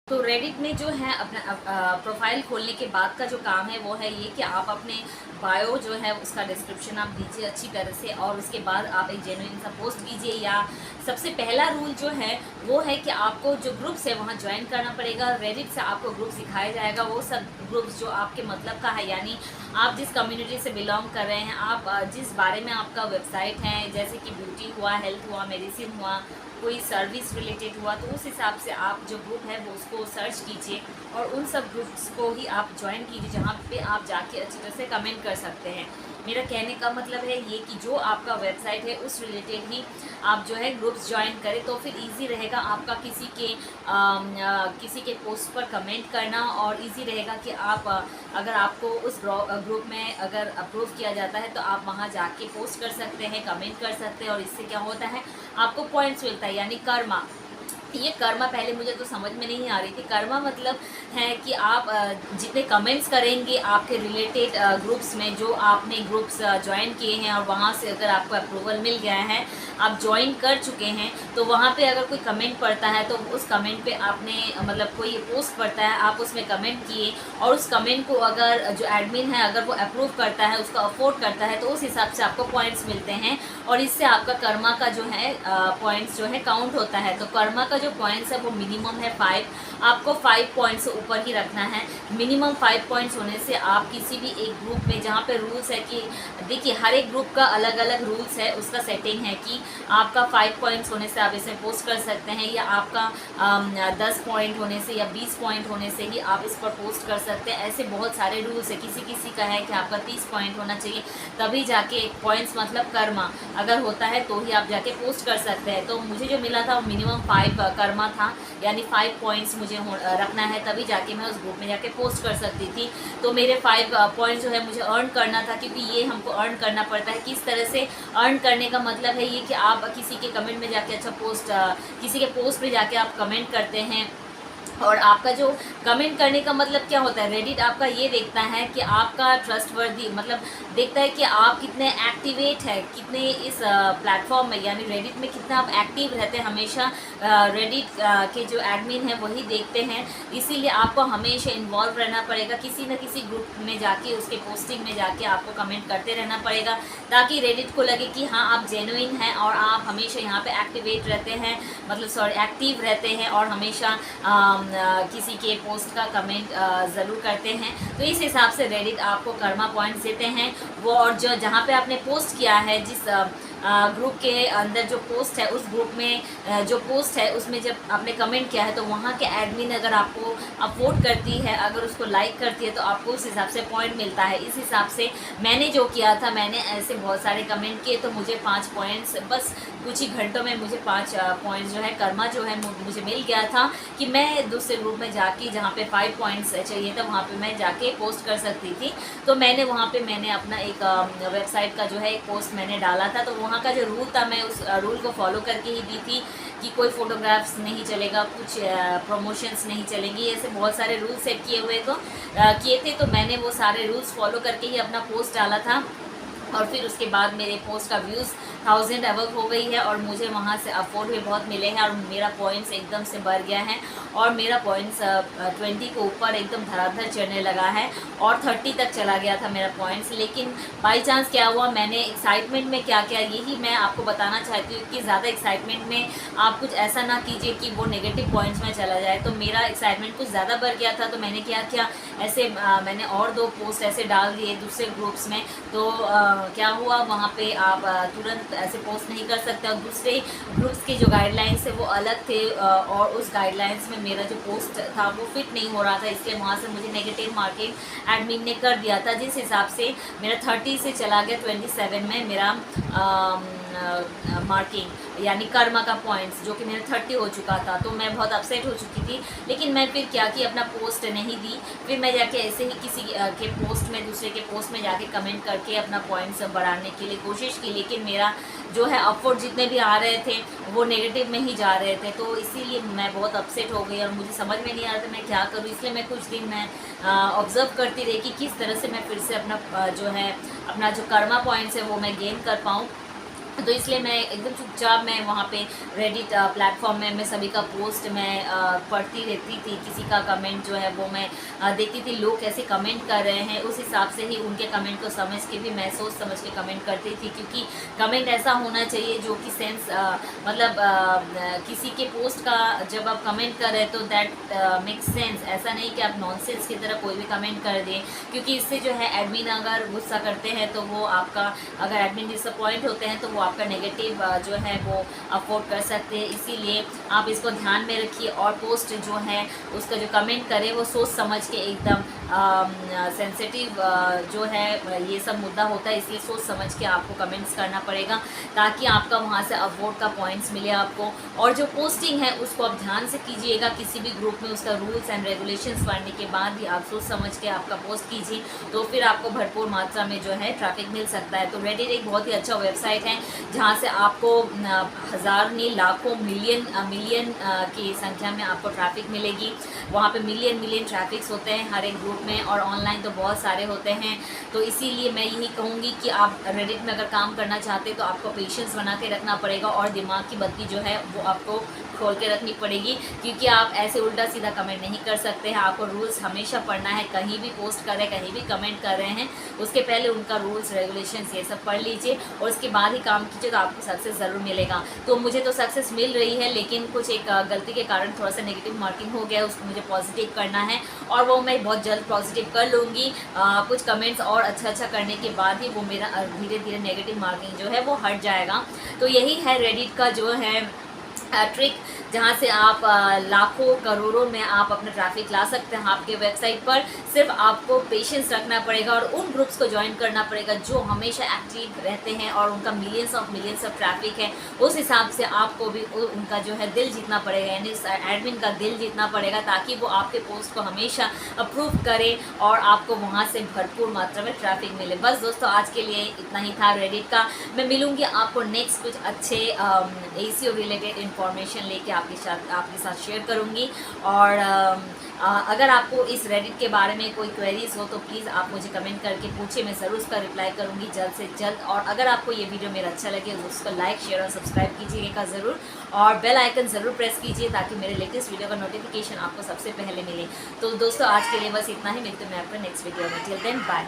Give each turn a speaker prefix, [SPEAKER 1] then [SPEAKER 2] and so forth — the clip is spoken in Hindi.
[SPEAKER 1] तो रेडिट में जो है अपना प्रोफाइल खोलने के बाद का जो काम है वो है ये कि आप अपने बायो जो है उसका डिस्क्रिप्शन आप दीजिए अच्छी तरह से, और उसके बाद आप एक जेन्युइन सा पोस्ट कीजिए। या सबसे पहला रूल जो है वो है कि आपको जो ग्रुप्स है वहाँ ज्वाइन करना पड़ेगा। रेडिट से आपको ग्रुप सिखाया जाएगा, वो सब ग्रुप्स जो आपके मतलब का है, यानी आप जिस कम्युनिटी से बिलोंग कर रहे हैं, आप जिस बारे में आपका वेबसाइट है, जैसे कि ब्यूटी हुआ, हेल्थ हुआ, मेडिसिन हुआ, कोई सर्विस रिलेटेड हुआ, तो उस हिसाब से आप जो ग्रुप है वो उसको सर्च कीजिए और उन सब ग्रुप्स को ही आप ज्वाइन कीजिए जहाँ पे आप जाके अच्छी तरह से कमेंट कर सकते हैं। मेरा कहने का मतलब है ये कि जो आपका वेबसाइट है उस रिलेटेड ही आप जो है ग्रुप्स ज्वाइन करें, तो फिर इजी रहेगा आपका किसी के पोस्ट पर कमेंट करना, और इजी रहेगा कि आप अगर आपको उस ग्रुप में अगर अप्रूव किया जाता है तो आप वहाँ जाके पोस्ट कर सकते हैं, कमेंट कर सकते हैं, और इससे क्या होता है आपको पॉइंट्स मिलता है, यानी कर्मा। ये कर्मा पहले मुझे तो समझ में नहीं आ रही थी। कर्मा मतलब है कि आप जितने कमेंट्स करेंगे आपके रिलेटेड ग्रुप्स में, जो आपने ग्रुप्स ज्वाइन किए हैं और वहाँ से अगर आपको अप्रूवल मिल गया है, आप ज्वाइन कर चुके हैं, तो वहाँ पे अगर कोई कमेंट पड़ता है तो उस कमेंट पे आपने मतलब कोई पोस्ट पड़ता है, आप उसमें कमेंट किए, और उस कमेंट को अगर जो एडमिन है अगर वो अप्रूव करता है, उसको अफोर्ड करता है, तो उस हिसाब से आपको पॉइंट्स मिलते हैं, और इससे आपका कर्मा का जो है पॉइंट्स जो है काउंट होता है। तो कर्मा का जो पॉइंट्स है वो मिनिमम है 5, आपको 5 पॉइंट्स से ऊपर ही रखना है। मिनिमम 5 पॉइंट्स होने से आप किसी भी एक ग्रुप में, जहाँ पे रूल्स है कि देखिए हर एक ग्रुप का अलग अलग रूल्स है, उसका सेटिंग है कि आपका 5 पॉइंट्स होने से आप इसमें पोस्ट कर सकते हैं, या आपका 10 पॉइंट होने से या 20 पॉइंट होने से ही आप इस पर पोस्ट कर सकते हैं। ऐसे बहुत सारे रूल्स है। किसी किसी का है कि आपका 30 पॉइंट होना चाहिए, तभी जाके पॉइंट्स मतलब कर्मा अगर होता है तो ही आप जाके पोस्ट कर सकते हैं। तो मुझे जो मिला था वो मिनिमम 5 कर्मा था, यानी 5 पॉइंट्स मुझे रखना है, तभी जाके मैं उस ग्रुप में जाके पोस्ट कर सकती थी। तो मेरे 5 पॉइंट्स जो है मुझे अर्न करना था, क्योंकि ये हमको अर्न करना पड़ता है। किस तरह से अर्न करने का मतलब है ये कि आप किसी के कमेंट में जाके अच्छा पोस्ट किसी के पोस्ट में जाके आप कमेंट करते हैं, और आपका जो कमेंट करने का मतलब क्या होता है, रेडिट आपका ये देखता है कि आपका ट्रस्टवर्दी मतलब देखता है कि आप कितने एक्टिवेट है, कितने इस प्लेटफॉर्म में, यानी रेडिट में कितना आप एक्टिव रहते हैं हमेशा। रेडिट के जो एडमिन है वही देखते हैं, इसीलिए आपको हमेशा इन्वॉल्व रहना पड़ेगा। किसी न किसी ग्रुप में जाके उसके पोस्टिंग में जाके आपको कमेंट करते रहना पड़ेगा, ताकि रेडिट को लगे कि हाँ आप जेन्युइन हैं और आप हमेशा यहाँ पे एक्टिवेट रहते हैं, मतलब सॉरी एक्टिव रहते हैं, और हमेशा किसी के पोस्ट का कमेंट ज़रूर करते हैं। तो इस हिसाब से रेडिट आपको कर्मा पॉइंट्स देते हैं वो, और जो जहाँ पे आपने पोस्ट किया है, जिस ग्रुप के अंदर जो पोस्ट है, उस ग्रुप में जो पोस्ट है उसमें जब आपने कमेंट किया है, तो वहाँ के एडमिन अगर आपको अफोर्ड करती है, अगर उसको लाइक करती है, तो आपको उस हिसाब से पॉइंट मिलता है। इस हिसाब से मैंने जो किया था, मैंने ऐसे बहुत सारे कमेंट किए, तो मुझे 5 पॉइंट्स बस कुछ ही घंटों में मुझे 5 पॉइंट्स जो है कर्मा जो है मुझे मिल गया था, कि मैं दूसरे ग्रुप में जाके जहाँ पे 5 पॉइंट्स चाहिए था वहाँ पे मैं जाके पोस्ट कर सकती थी। तो मैंने वहाँ पे मैंने अपना एक वेबसाइट का जो है एक पोस्ट मैंने डाला था, तो वहाँ का जो रूल था मैं उस रूल को फॉलो करके ही दी थी, कि कोई फ़ोटोग्राफ्स नहीं चलेगा, कुछ प्रमोशंस नहीं चलेंगी, ऐसे बहुत सारे रूल्स सेट किए थे। तो मैंने वो सारे रूल्स फॉलो करके ही अपना पोस्ट डाला था, और फिर उसके बाद मेरे पोस्ट का व्यूज़ 1000 अबव हो गई है, और मुझे वहाँ से अफोर्ड भी बहुत मिले हैं, और मेरा पॉइंट्स एकदम से बढ़ गया है, और मेरा पॉइंट्स 20 के ऊपर एकदम धड़ाधड़ चढ़ने लगा है, और 30 तक चला गया था मेरा पॉइंट्स। लेकिन बाई चांस क्या हुआ, मैंने एक्साइटमेंट में क्या किया, यही मैं आपको बताना चाहती हूँ कि ज़्यादा एक्साइटमेंट में आप कुछ ऐसा ना कीजिए कि वो नेगेटिव पॉइंट्स में चला जाए। तो मेरा एक्साइटमेंट कुछ ज़्यादा बढ़ गया था, तो मैंने क्या किया, ऐसे मैंने और 2 पोस्ट ऐसे डाल दिए दूसरे ग्रुप्स में। तो क्या हुआ, वहाँ पे आप तुरंत ऐसे पोस्ट नहीं कर सकते, और दूसरे ग्रुप्स के जो गाइडलाइंस है वो अलग थे, और उस गाइडलाइंस में मेरा जो पोस्ट था वो फिट नहीं हो रहा था, इसलिए वहाँ से मुझे नेगेटिव मार्किंग एडमिन ने कर दिया था, जिस हिसाब से मेरा 30 से चला गया 27 में मेरा मार्किंग, यानी कर्मा का पॉइंट्स, जो कि मेरा 30 हो चुका था। तो मैं बहुत अपसेट हो चुकी थी, लेकिन मैं फिर क्या कि अपना पोस्ट नहीं दी, फिर मैं जाके ऐसे ही किसी के पोस्ट में, दूसरे के पोस्ट में जाके कमेंट करके अपना पॉइंट्स बढ़ाने के लिए कोशिश की, लेकिन मेरा जो है अपवर्ड जितने भी आ रहे थे वो नेगेटिव में ही जा रहे थे। तो इसीलिए मैं बहुत अपसेट हो गई, और मुझे समझ में नहीं आ रहा था मैं क्या करूँ। इसलिए मैं कुछ दिन मैं ऑब्ज़र्व करती रही कि किस तरह से मैं फिर से अपना जो है अपना जो कर्मा पॉइंट्स है वो मैं गेन कर पाऊँ। तो इसलिए मैं एकदम चुपचाप मैं वहाँ पे रेडिट प्लेटफॉर्म में मैं सभी का पोस्ट मैं पढ़ती रहती थी, किसी का कमेंट जो है वो मैं देखती थी लोग कैसे कमेंट कर रहे हैं, उस हिसाब से ही उनके कमेंट को समझ के भी मैं सोच समझ के कमेंट करती थी, क्योंकि कमेंट ऐसा होना चाहिए जो कि सेंस मतलब किसी के पोस्ट का जब आप कमेंट कर रहे हैं तो दैट मेक्स सेंस, ऐसा नहीं कि आप नॉनसेंस की तरह कोई भी कमेंट कर दें, क्योंकि इससे जो है एडमिन अगर गुस्सा करते हैं तो वो आपका, अगर एडमिन डिसअपॉइंट होते हैं तो वो आपका नेगेटिव जो है वो अफोर्ड कर सकते हैं। इसीलिए आप इसको ध्यान में रखिए और पोस्ट जो है उसका जो कमेंट करें वो सोच समझ के एकदम सेंसिटिव जो है ये सब मुद्दा होता है, इसलिए सोच समझ के आपको कमेंट्स करना पड़ेगा ताकि आपका वहाँ से अवॉर्ड का पॉइंट्स मिले आपको। और जो पोस्टिंग है उसको आप ध्यान से कीजिएगा, किसी भी ग्रुप में उसका रूल्स एंड रेगुलेशंस पढ़ने के बाद भी आप सोच समझ के आपका पोस्ट कीजिए, तो फिर आपको भरपूर मात्रा में जो है ट्रैफिक मिल सकता है। तो रेडिट एक बहुत ही अच्छा वेबसाइट है जहाँ से आपको हज़ार नहीं लाखों मिलियन की संख्या में आपको ट्रैफिक मिलेगी। वहाँ पे मिलियन ट्रैफिक्स होते हैं हर एक ग्रुप में, और ऑनलाइन तो बहुत सारे होते हैं। तो इसीलिए मैं यही कहूँगी कि आप रेडिट में अगर काम करना चाहते हैं तो आपको पेशेंस बना के रखना पड़ेगा और दिमाग की बत्ती जो है वो आपको खोल के रखनी पड़ेगी, क्योंकि आप ऐसे उल्टा सीधा कमेंट नहीं कर सकते हैं। आपको रूल्स हमेशा पढ़ना है, कहीं भी पोस्ट कर रहे हैं, कहीं भी कमेंट कर रहे हैं, उसके पहले उनका रूल्स रेगुलेशंस ये सब पढ़ लीजिए और उसके बाद ही काम कीजिए, तो आपको सक्सेस ज़रूर मिलेगा। तो मुझे तो सक्सेस मिल रही है, लेकिन कुछ एक गलती के कारण थोड़ा सा नेगेटिव मार्किंग हो गया, उसको मुझे पॉजिटिव करना है और वो मैं बहुत जल्द पॉजिटिव कर लूँगी। कुछ कमेंट्स और अच्छा करने के बाद ही वो मेरा धीरे धीरे नेगेटिव मार्किंग जो है वो हट जाएगा। तो यही है रेडिट का जो है ट्रिक, जहाँ से आप लाखों करोड़ों में आप अपना ट्रैफिक ला सकते हैं आपके वेबसाइट पर। सिर्फ आपको पेशेंस रखना पड़ेगा और उन ग्रुप्स को ज्वाइन करना पड़ेगा जो हमेशा एक्टिव रहते हैं और उनका मिलियंस ऑफ ट्रैफिक है। उस हिसाब से आपको भी उनका जो है दिल जीतना पड़ेगा, यानी एडमिन का दिल जीतना पड़ेगा, ताकि वो आपके पोस्ट को हमेशा अप्रूव करे और आपको वहाँ से भरपूर मात्रा में ट्रैफिक मिले। बस दोस्तों, आज के लिए इतना ही था रेडिट का। मैं मिलूँगी आपको नेक्स्ट कुछ अच्छे ACO रिलेटेड इन्फॉर्मेशन लेके आपके साथ शेयर करूँगी। और अगर आपको इस रेडिट के बारे में कोई क्वेरीज हो तो प्लीज़ आप मुझे कमेंट करके पूछिए, मैं ज़रूर उसका रिप्लाई करूँगी जल्द से जल्द। और अगर आपको ये वीडियो मेरा अच्छा लगे तो उसको लाइक, शेयर और सब्सक्राइब कीजिएगा ज़रूर, और बेल आइकन ज़रूर प्रेस कीजिए ताकि मेरे लेटेस्ट वीडियो का नोटिफिकेशन आपको सबसे पहले मिले। तो दोस्तों, आज के लिए बस इतना ही, मिलते हैं मैं आपको नेक्स्ट वीडियो में। Till then bye.